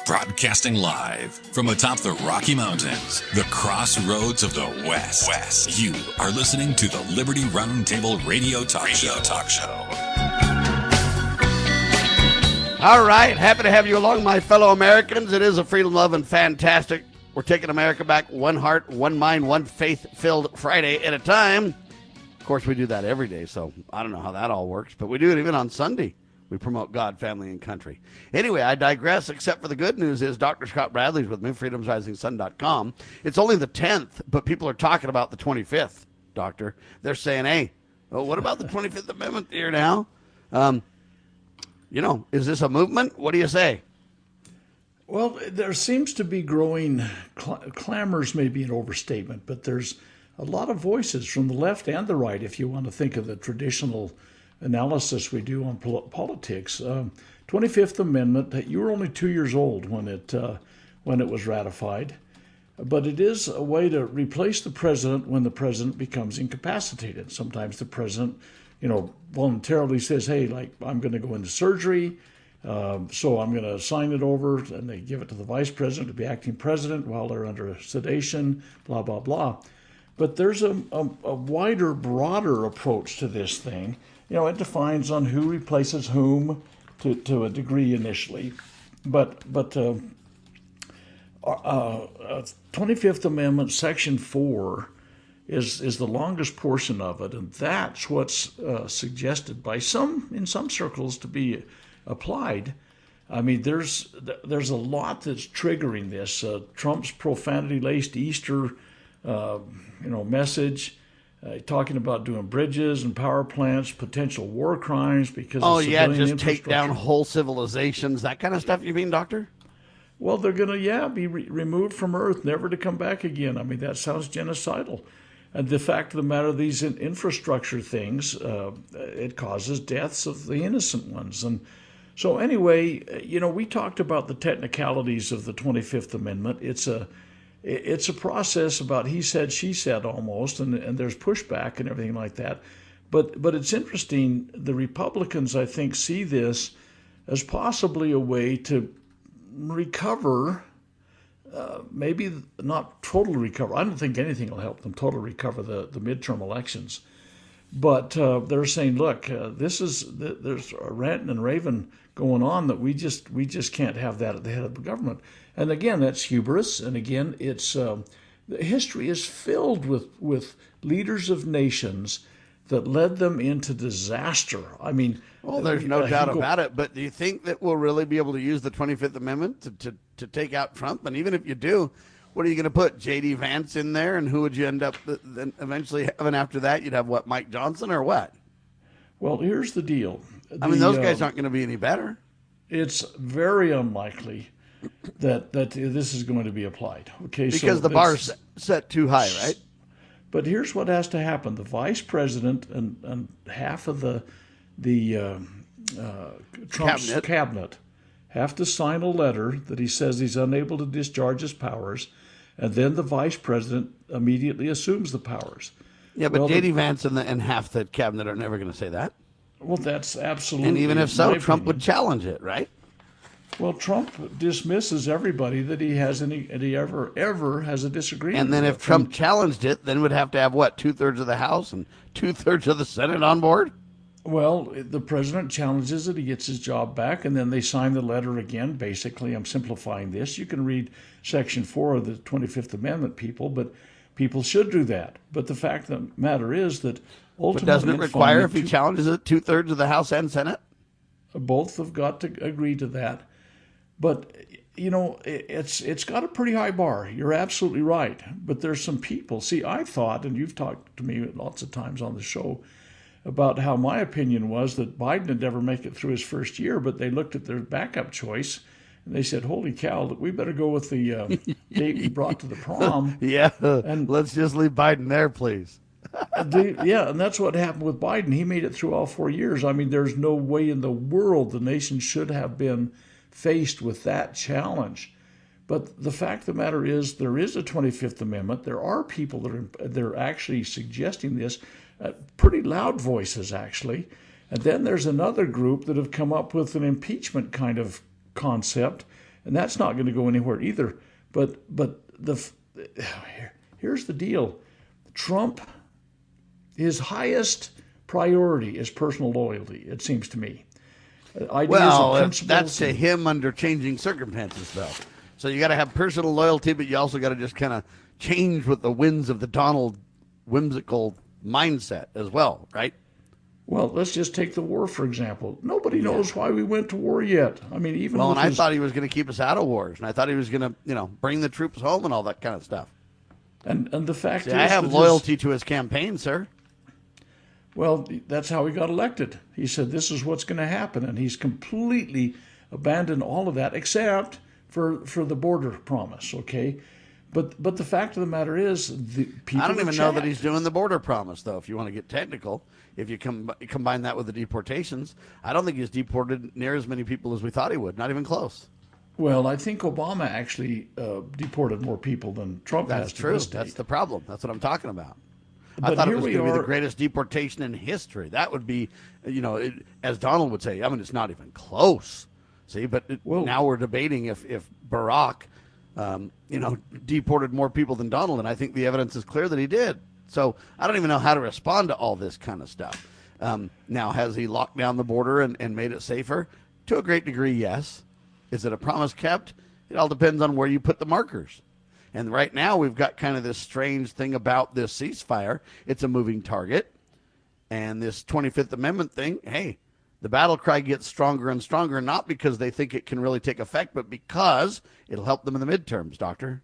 Broadcasting live from atop the Rocky Mountains, the crossroads of the West. You are listening to the Liberty RoundTable Radio Talk Show. All right, happy to have you along, my fellow Americans. It is a freedom-loving, fantastic. We're taking America back, one heart, one mind, one faith-filled Friday at a time. Of course, we do that every day, so I don't know how that all works, but we do it even on Sunday. We promote God, family, and country. Anyway, I digress, except for the good news is Dr. Scott Bradley's with me, freedomsrisingsun.com. It's only the 10th, but people are talking about the 25th, Doctor. They're saying, hey, well, what about the 25th Amendment here now? Is this a movement? What do you say? Well, there seems to be growing clamors, maybe an overstatement, but there's a lot of voices from the left and the right, if you want to think of the traditional analysis we do on politics. 25th Amendment, you were only 2 years old when it was ratified, but it is a way to replace the president when the president becomes incapacitated. Sometimes the president, voluntarily says, hey, I'm going to go into surgery, so I'm going to sign it over, and they give it to the vice president to be acting president while they're under sedation, blah, blah, blah. But there's a wider, broader approach to this thing. It defines on who replaces whom to a degree initially. But 25th Amendment, Section 4, is the longest portion of it, and that's what's suggested by in some circles to be applied. I mean, there's a lot that's triggering this. Trump's profanity-laced Easter, message. Talking about doing bridges and power plants, potential war crimes because of civilian just take down whole civilizations, that kind of stuff, you mean, Doctor? Well, they're going to, be removed from Earth, never to come back again. I mean, that sounds genocidal. And the fact of the matter, these infrastructure things, it causes deaths of the innocent ones. And so anyway, we talked about the technicalities of the 25th Amendment. It's a process about he said, she said almost, and there's pushback and everything like that. But it's interesting. The Republicans, I think, see this as possibly a way to recover, maybe not totally recover. I don't think anything will help them totally recover the midterm elections. But they're saying, look, there's a ranting and raving going on that we just can't have that at the head of the government. And again, that's hubris. And again, it's history is filled with leaders of nations that led them into disaster. I mean, there's no doubt about it. But do you think that we'll really be able to use the 25th Amendment to take out Trump? And even if you do, what are you going to put? J.D. Vance in there? And who would you end up then eventually having after that? You'd have what, Mike Johnson or what? Well, here's the deal. Those guys aren't going to be any better. It's very unlikely that this is going to be applied. Okay, because the bar's set too high, right? But here's what has to happen: the vice president and half of the Trump's cabinet have to sign a letter that he says he's unable to discharge his powers, and then the vice president immediately assumes the powers. Yeah, but J.D. Vance and half the cabinet are never going to say that. Well, that's absolutely. And even if so, Trump would challenge it, right? Well, Trump dismisses everybody that he has ever has a disagreement. And then if Trump challenged it, then we'd have to have what, 2/3 of the House and 2/3 of the Senate on board? Well, the president challenges it, he gets his job back, and then they sign the letter again. Basically, I'm simplifying this. You can read Section 4 of the 25th Amendment, but people should do that. But the fact of the matter is that ultimately... But doesn't it require, if he challenges it, 2/3 of the House and Senate? Both have got to agree to that. But, it's got a pretty high bar. You're absolutely right. But there's some people. See, I thought, and you've talked to me lots of times on the show, about how my opinion was that Biden would never make it through his first year, but they looked at their backup choice, and they said, holy cow, we better go with the date we brought to the prom. Yeah, and let's just leave Biden there, please. And that's what happened with Biden. He made it through all 4 years. I mean, there's no way in the world the nation should have been faced with that challenge. But the fact of the matter is, there is a 25th Amendment. There are people that are actually suggesting this, pretty loud voices, actually. And then there's another group that have come up with an impeachment kind of concept, and that's not going to go anywhere either. But here's the deal: Trump, his highest priority is personal loyalty. It seems to me. Well, that's to him under changing circumstances, though. So you got to have personal loyalty, but you also got to just kind of change with the winds of the Donald whimsical mindset as well, right? Well, let's just take the war, for example. Nobody knows why we went to war yet. I mean, even and I thought he was going to keep us out of wars, and I thought he was going to, bring the troops home and all that kind of stuff. And the fact is, I have loyalty to his campaign, sir. Well, that's how he got elected. He said this is what's going to happen, and he's completely abandoned all of that except for the border promise. Okay. But the fact of the matter is, the people. I don't even know that he's doing the border promise, though. If you want to get technical, if you combine that with the deportations, I don't think he's deported near as many people as we thought he would. Not even close. Well, I think Obama actually deported more people than Trump has. That's true. That's the problem. That's what I'm talking about. I thought it was going to be the greatest deportation in history. That would be, as Donald would say. I mean, it's not even close. See, but now we're debating if Barack. Deported more people than Donald, and I think the evidence is clear that he did. So I don't even know how to respond to all this kind of stuff. Now, has he locked down the border and made it safer? To a great degree, yes. Is it a promise kept? It all depends on where you put the markers. And right now, we've got kind of this strange thing about this ceasefire. It's a moving target. And this 25th Amendment thing, hey, the battle cry gets stronger and stronger, not because they think it can really take effect, but because it'll help them in the midterms, Doctor.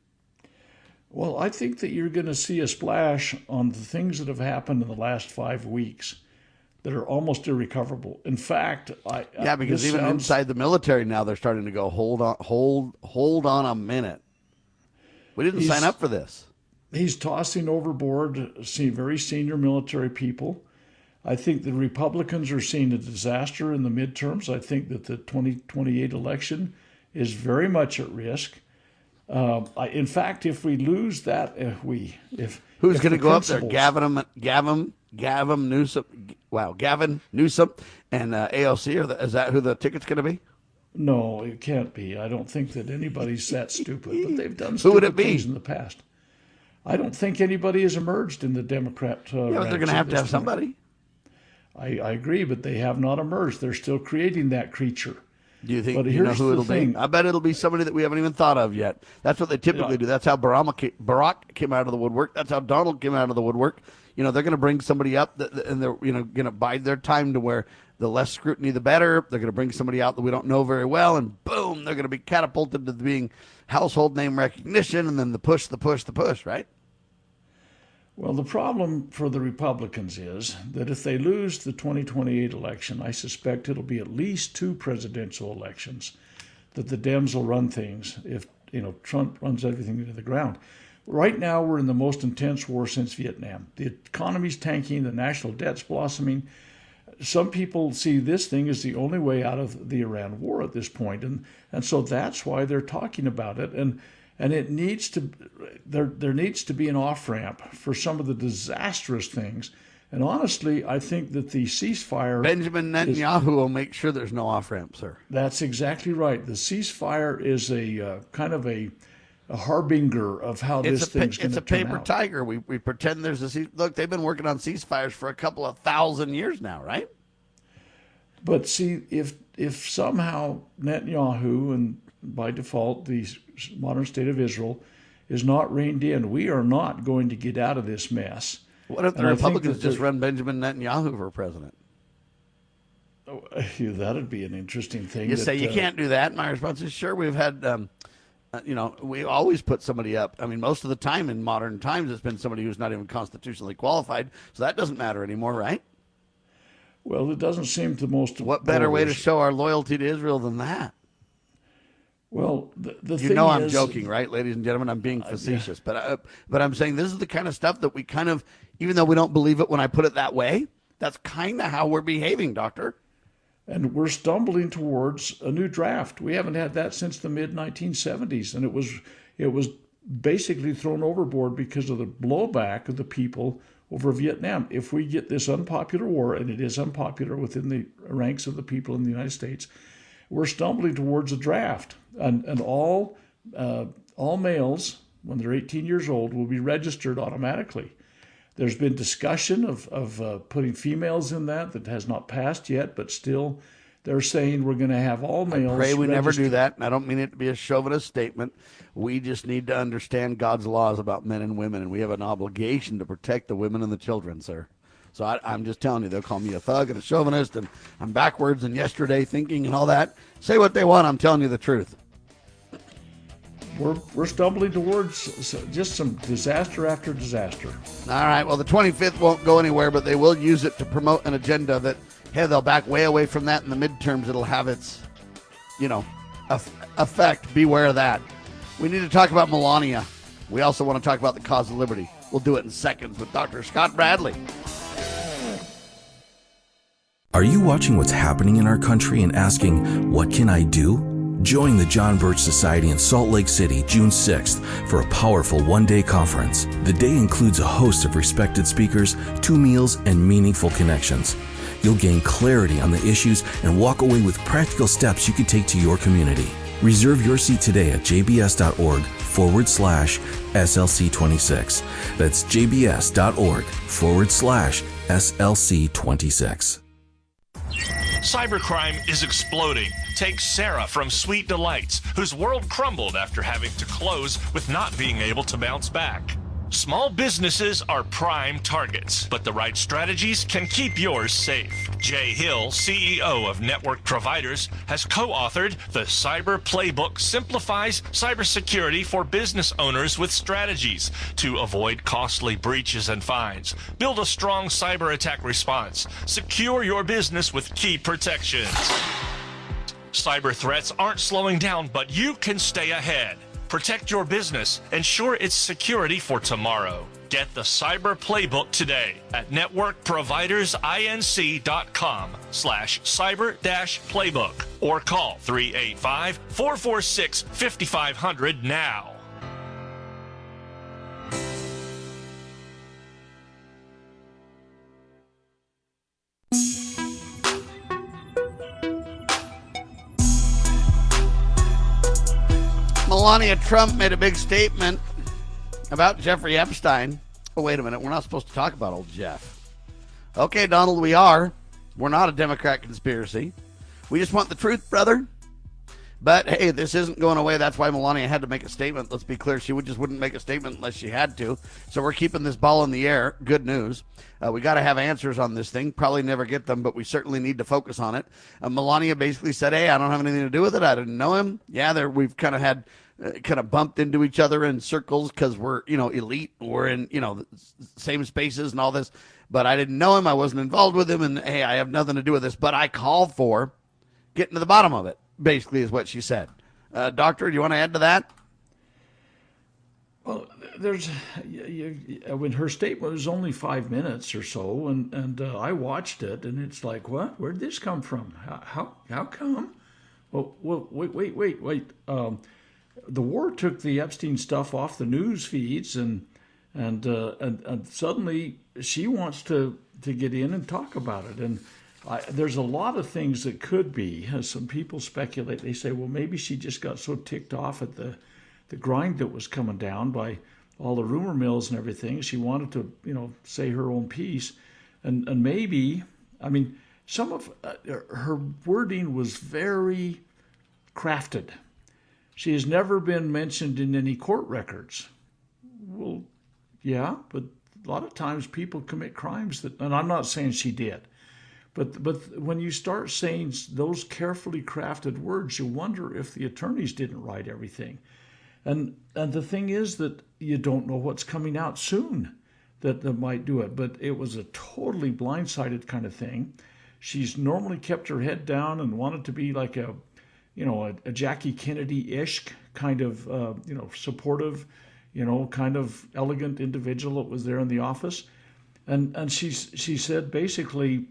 Well, I think that you're going to see a splash on the things that have happened in the last 5 weeks that are almost irrecoverable. In fact, because even inside the military now, they're starting to go, hold on a minute. We didn't sign up for this. He's tossing overboard very senior military people. I think the Republicans are seeing a disaster in the midterms. I think that the 2028 election is very much at risk. In fact, if we lose that, who's going to go up there? Gavin Newsom. Wow, Gavin Newsom and AOC. Is that who the ticket's going to be? No, it can't be. I don't think that anybody's that stupid. But they've done stupid things in the past. I don't think anybody has emerged in the Democrat. But they're going to have somebody. I agree, but they have not emerged. They're still creating that creature. Do you think you know who it'll be? I bet it'll be somebody that we haven't even thought of yet. That's what they typically do. That's how Barack came out of the woodwork. That's how Donald came out of the woodwork. They're going to bring somebody up and they're going to bide their time to where the less scrutiny, the better. They're going to bring somebody out that we don't know very well, and boom, they're going to be catapulted to being household name recognition, and then the push, right? Well, the problem for the Republicans is that if they lose the 2028 election, I suspect it'll be at least 2 presidential elections that the Dems will run things if Trump runs everything into the ground. Right now, we're in the most intense war since Vietnam. The economy's tanking, the national debt's blossoming. Some people see this thing as the only way out of the Iran war at this point, and so that's why they're talking about it. And it needs to, there needs to be an off-ramp for some of the disastrous things. And honestly, I think that the ceasefire... Benjamin Netanyahu will make sure there's no off-ramp, sir. That's exactly right. The ceasefire is a kind of a harbinger of how this thing's going to turn out. It's a paper tiger. We pretend there's a... Look, they've been working on ceasefires for a couple of thousand years now, right? But see, if somehow Netanyahu and by default the modern state of Israel is not reined in, we are not going to get out of this mess. What if the Republicans just run Benjamin Netanyahu for president? Oh, that'd be an interesting thing. You say you can't do that. My response is sure. We've had, we always put somebody up. I mean, most of the time in modern times, it's been somebody who's not even constitutionally qualified. So that doesn't matter anymore, right? Well, it doesn't seem to most. What better way to show our loyalty to Israel than that? Well, the thing is, I'm joking, right, ladies and gentlemen? I'm being facetious, but I'm saying this is the kind of stuff that we kind of, even though we don't believe it when I put it that way, that's kind of how we're behaving, Doctor. And we're stumbling towards a new draft. We haven't had that since the mid-1970s, and it was basically thrown overboard because of the blowback of the people over Vietnam. If we get this unpopular war, and it is unpopular within the ranks of the people in the United States, we're stumbling towards a draft. and all males, when they're 18 years old, will be registered automatically. There's been discussion of putting females in that has not passed yet, but still they're saying we're going to have all males. I pray we registered. never do that, and I don't mean it to be a chauvinist statement. We just need to understand God's laws about men and women, and we have an obligation to protect the women and the children, sir. So I'm just telling you, they'll call me a thug and a chauvinist, and I'm backwards and yesterday thinking and all that. Say what they want, I'm telling you the truth. We're stumbling towards just some disaster after disaster. All right, well, the 25th won't go anywhere, but they will use it to promote an agenda that, hey, they'll back way away from that in the midterms. It'll have its, effect. Beware of that. We need to talk about Melania. We also want to talk about the cause of liberty. We'll do it in seconds with Dr. Scott Bradley. Are you watching what's happening in our country and asking, what can I do? Join the John Birch Society in Salt Lake City, June 6th, for a powerful one-day conference. The day includes a host of respected speakers, 2 meals, and meaningful connections. You'll gain clarity on the issues and walk away with practical steps you can take to your community. Reserve your seat today at jbs.org/SLC26. That's jbs.org/SLC26. Cybercrime is exploding. Take Sarah from Sweet Delights, whose world crumbled after having to close with not being able to bounce back. Small businesses are prime targets, but the right strategies can keep yours safe. Jay Hill, CEO of Network Providers, has co-authored The Cyber Playbook Simplifies Cybersecurity for Business Owners with Strategies to avoid costly breaches and fines. Build a strong cyber attack response. Secure your business with key protections. Cyber threats aren't slowing down, but you can stay ahead. Protect your business. Ensure its security for tomorrow. Get the Cyber Playbook today at networkprovidersinc.com/cyber-playbook or call 385-446-5500 now. Melania Trump made a big statement about Jeffrey Epstein. Oh, wait a minute. We're not supposed to talk about old Jeff. Okay, Donald, we are. We're not a Democrat conspiracy. We just want the truth, brother. But, hey, this isn't going away. That's why Melania had to make a statement. Let's be clear. She just wouldn't make a statement unless she had to. So we're keeping this ball in the air. Good news. We got to have answers on this thing. Probably never get them, but we certainly need to focus on it. Melania basically said, hey, I don't have anything to do with it. I didn't know him. Yeah, we've kind of had kind of bumped into each other in circles because we're, elite. We're in, the same spaces and all this. But I didn't know him. I wasn't involved with him. And, hey, I have nothing to do with this. But I called for getting to the bottom of it, basically, is what she said. Doctor, do you want to add to that? Well, when her statement was only 5 minutes or so, and I watched it, and it's like, what? Where'd this come from? How come? Well, wait. The war took the Epstein stuff off the news feeds, and suddenly she wants to get in and talk about it. And there's a lot of things that could be. Some people speculate. They say, well, maybe she just got so ticked off at the grind that was coming down by all the rumor mills and everything. She wanted to, say her own piece. And maybe, some of her wording was very crafted. She has never been mentioned in any court records. Well, yeah, but a lot of times people commit crimes and I'm not saying she did, but when you start saying those carefully crafted words, you wonder if the attorneys didn't write everything. And the thing is that you don't know what's coming out soon that might do it, but it was a totally blindsided kind of thing. She's normally kept her head down and wanted to be like a Jackie Kennedy-ish kind of, supportive, kind of elegant individual that was there in the office. And she said basically,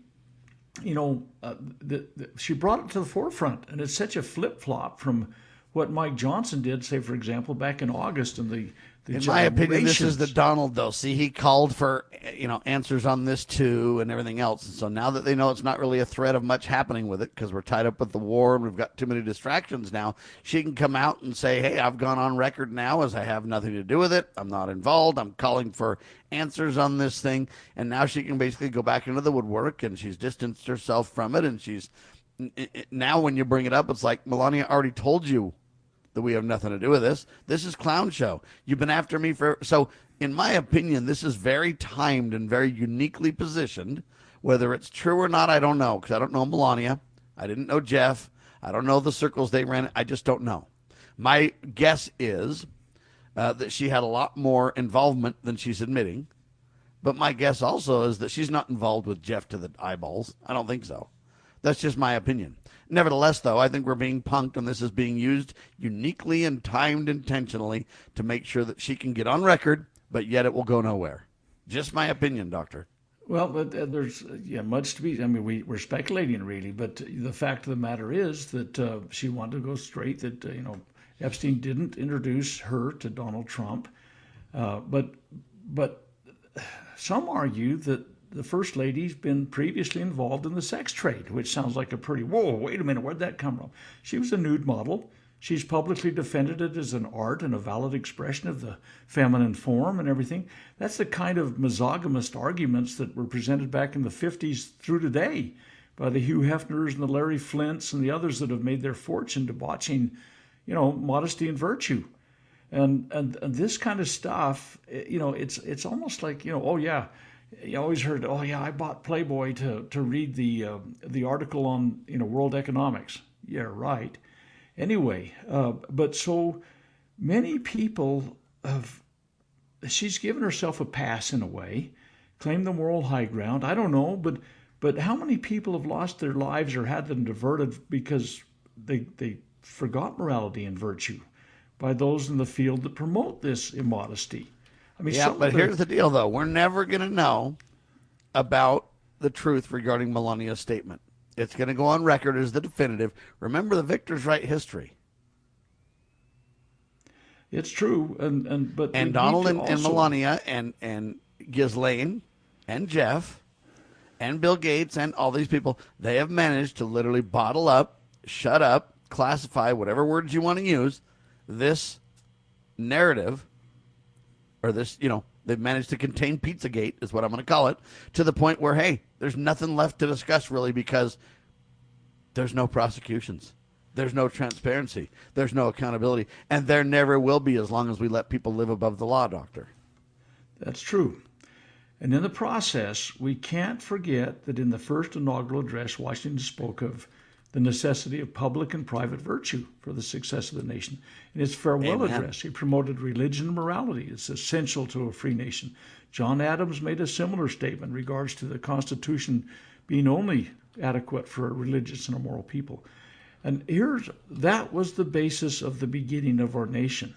she brought it to the forefront. And it's such a flip-flop from what Mike Johnson did, say, for example, back in August in the in my opinion, this is the gyrations. Donald, though. See, he called for, answers on this, too, and everything else. And so now that they know it's not really a threat of much happening with it because we're tied up with the war and we've got too many distractions now, she can come out and say, hey, I've gone on record now as I have nothing to do with it. I'm not involved. I'm calling for answers on this thing. And now she can basically go back into the woodwork, and she's distanced herself from it. And she's now when you bring it up, it's like, Melania already told you that we have nothing to do with this. This is clown show. You've been after me for... So, in my opinion, this is very timed and very uniquely positioned. Whether it's true or not, I don't know, because I don't know Melania. I didn't know Jeff. I don't know the circles they ran. I just don't know. My guess is that she had a lot more involvement than she's admitting. But my guess also is that she's not involved with Jeff to the eyeballs. I don't think so. That's just my opinion. Nevertheless, though, I think we're being punked, and this is being used uniquely and timed intentionally to make sure that she can get on record, but yet it will go nowhere. Just my opinion, Doctor. Well, but there's much to be. I mean, we're speculating really, but the fact of the matter is that she wanted to go straight. That Epstein didn't introduce her to Donald Trump, but some argue that the First Lady's been previously involved in the sex trade, which sounds like a pretty, whoa, wait a minute, where'd that come from? She was a nude model. She's publicly defended it as an art and a valid expression of the feminine form and everything. That's the kind of misogynist arguments that were presented back in the 50s through today by the Hugh Hefners and the Larry Flints and the others that have made their fortune debauching, modesty and virtue. And this kind of stuff, it's almost like, oh yeah, you always heard, oh yeah, I bought Playboy to read the article on world economics. Yeah, right. Anyway, but so many people she's given herself a pass in a way, claimed the moral high ground. I don't know, but how many people have lost their lives or had them diverted because they forgot morality and virtue by those in the field that promote this immodesty? I mean, yeah, but here's the deal, though. We're never going to know about the truth regarding Melania's statement. It's going to go on record as the definitive. Remember, the victors write history. It's true, but Donald and Melania and Ghislaine and Jeff and Bill Gates and all these people, they have managed to literally bottle up, shut up, classify, whatever words you want to use, this narrative, or this, they've managed to contain Pizzagate, is what I'm going to call it, to the point where, hey, there's nothing left to discuss really because there's no prosecutions. There's no transparency. There's no accountability. And there never will be as long as we let people live above the law, Doctor. That's true. And in the process, we can't forget that in the first inaugural address, Washington spoke of the necessity of public and private virtue for the success of the nation. In his farewell address, he promoted religion and morality. It's essential to a free nation. John Adams made a similar statement in regards to the Constitution being only adequate for a religious and a moral people. And that was the basis of the beginning of our nation.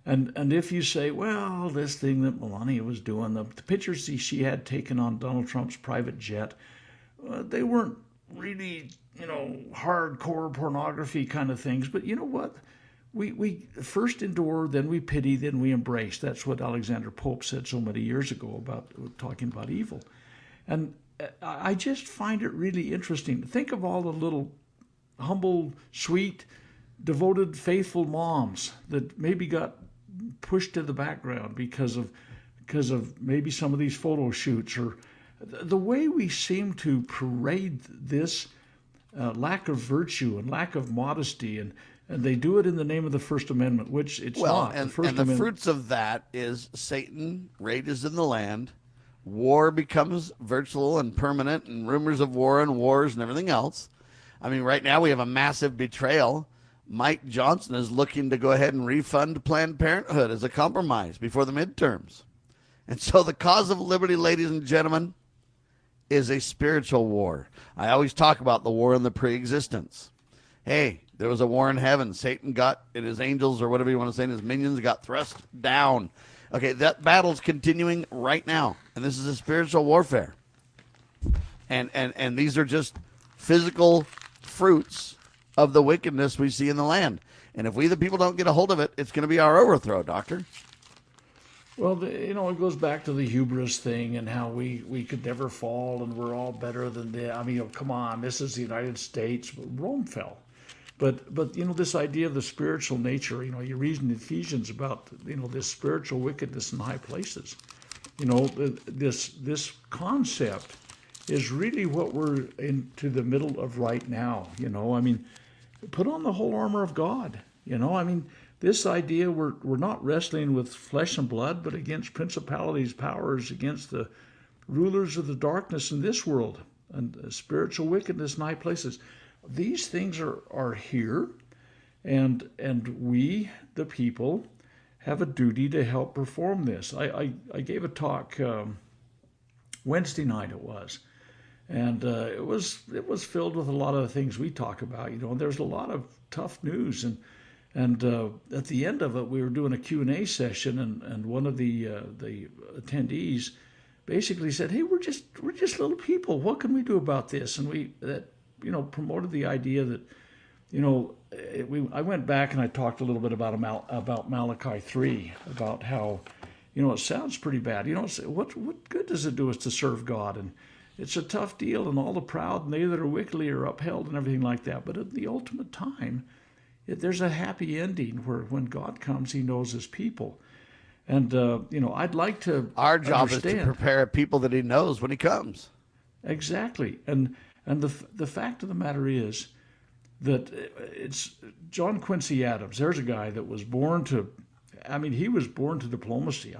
And if you say, well, this thing that Melania was doing, the pictures she had taken on Donald Trump's private jet, they weren't really, hardcore pornography kind of things. But you know what? We first endure, then we pity, then we embrace. That's what Alexander Pope said so many years ago about talking about evil. And I just find it really interesting. Think of all the little humble, sweet, devoted, faithful moms that maybe got pushed to the background because of maybe some of these photo shoots, or the way we seem to parade this lack of virtue and lack of modesty, and they do it in the name of the First Amendment, which it's not. And the fruits of that is Satan rages in the land, war becomes virtual and permanent, and rumors of war and wars and everything else. I mean, right now we have a massive betrayal. Mike Johnson is looking to go ahead and refund Planned Parenthood as a compromise before the midterms. And so the cause of liberty, ladies and gentlemen, is a spiritual war. I always talk about the war in the pre-existence. Hey, there was a war in heaven. Satan got, and his angels, or whatever you want to say, and his minions got thrust down. Okay, that battle's continuing right now, and this is a spiritual warfare. And these are just physical fruits of the wickedness we see in the land. And if we, the people, don't get a hold of it, it's going to be our overthrow, Doctor. Well, it goes back to the hubris thing and how we could never fall and we're all better than them. I mean, come on, this is the United States. Rome fell. But this idea of the spiritual nature, you read in Ephesians about, this spiritual wickedness in high places. This concept is really what we're into the middle of right now. Put on the whole armor of God. This idea we're not wrestling with flesh and blood, but against principalities, powers, against the rulers of the darkness in this world and spiritual wickedness in high places. These things are here, and we, the people, have a duty to help perform this. I gave a talk Wednesday night, it was, and it was filled with a lot of the things we talk about. There's a lot of tough news, and at the end of it, we were doing a Q&A session, and one of the attendees basically said, "Hey, we're just little people. What can we do about this?" And promoted the idea that, I went back and I talked a little bit about Malachi 3, about how, it sounds pretty bad. What good does it do us to serve God? And it's a tough deal, and all the proud and they that are wickedly are upheld and everything like that. But at the ultimate time, there's a happy ending where when God comes, he knows his people. And, I'd like to Our job understand. is to prepare people that he knows when he comes. Exactly. And the fact of the matter is that it's John Quincy Adams. There's a guy that was born to diplomacy.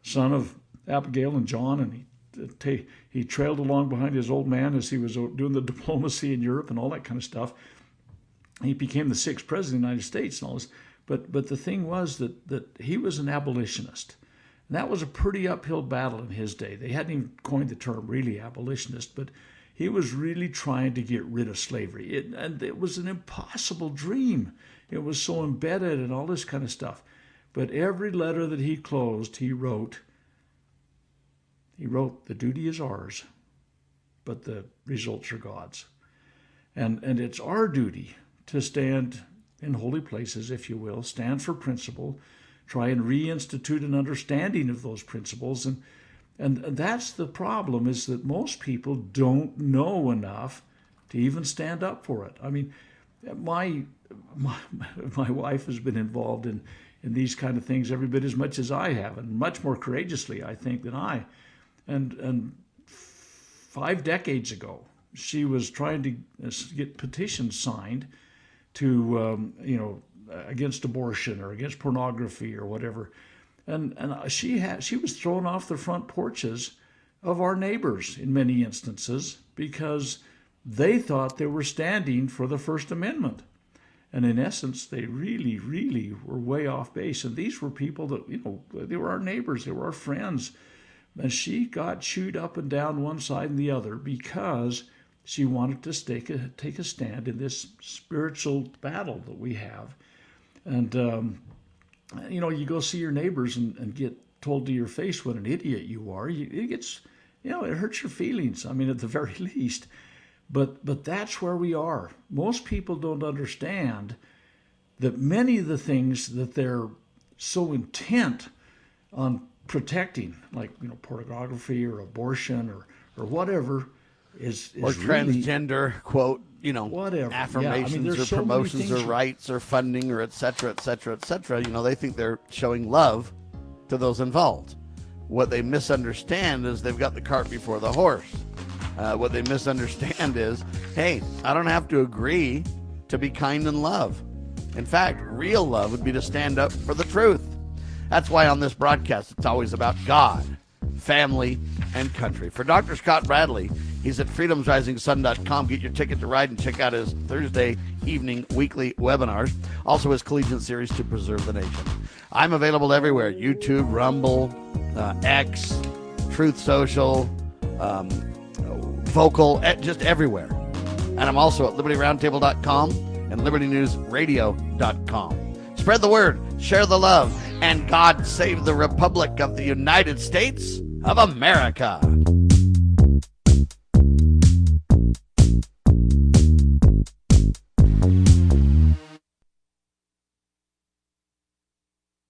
Son of Abigail and John, and he trailed along behind his old man as he was doing the diplomacy in Europe and all that kind of stuff. He became the 6th president of the United States and all this. But the thing was that he was an abolitionist. And that was a pretty uphill battle in his day. They hadn't even coined the term really abolitionist, but he was really trying to get rid of slavery. And it was an impossible dream. It was so embedded and all this kind of stuff. But every letter that he closed, he wrote, the duty is ours, but the results are God's. And it's our duty to stand in holy places, if you will, stand for principle, try and reinstitute an understanding of those principles. And that's the problem, is that most people don't know enough to even stand up for it. My wife has been involved in these kind of things every bit as much as I have, and much more courageously, I think, than I. And 5 decades ago, she was trying to get petitions signed to, against abortion or against pornography or whatever. And she was thrown off the front porches of our neighbors in many instances because they thought they were standing for the First Amendment. And in essence, they really, really were way off base. And these were people that, they were our neighbors, they were our friends. And she got chewed up and down one side and the other because she wanted to take a stand in this spiritual battle that we have. And, you go see your neighbors and get told to your face what an idiot you are. It hurts your feelings, at the very least. But that's where we are. Most people don't understand that many of the things that they're so intent on protecting, like, pornography or abortion or whatever, is or really, transgender, quote, whatever. affirmations or so promotions or rights or funding or et cetera, et cetera, et cetera. They think they're showing love to those involved. What they misunderstand is they've got the cart before the horse. What they misunderstand is, hey, I don't have to agree to be kind and love. In fact, real love would be to stand up for the truth. That's why on this broadcast, it's always about God, family, and country. For Dr. Scott Bradley, he's at freedomsrisingsun.com. Get your ticket to ride and check out his Thursday evening weekly webinars. Also his collegiate series To Preserve the Nation. I'm available everywhere. YouTube, Rumble, X, Truth Social, Vocal, just everywhere. And I'm also at libertyroundtable.com and libertynewsradio.com. Spread the word, share the love, and God save the Republic of the United States of America.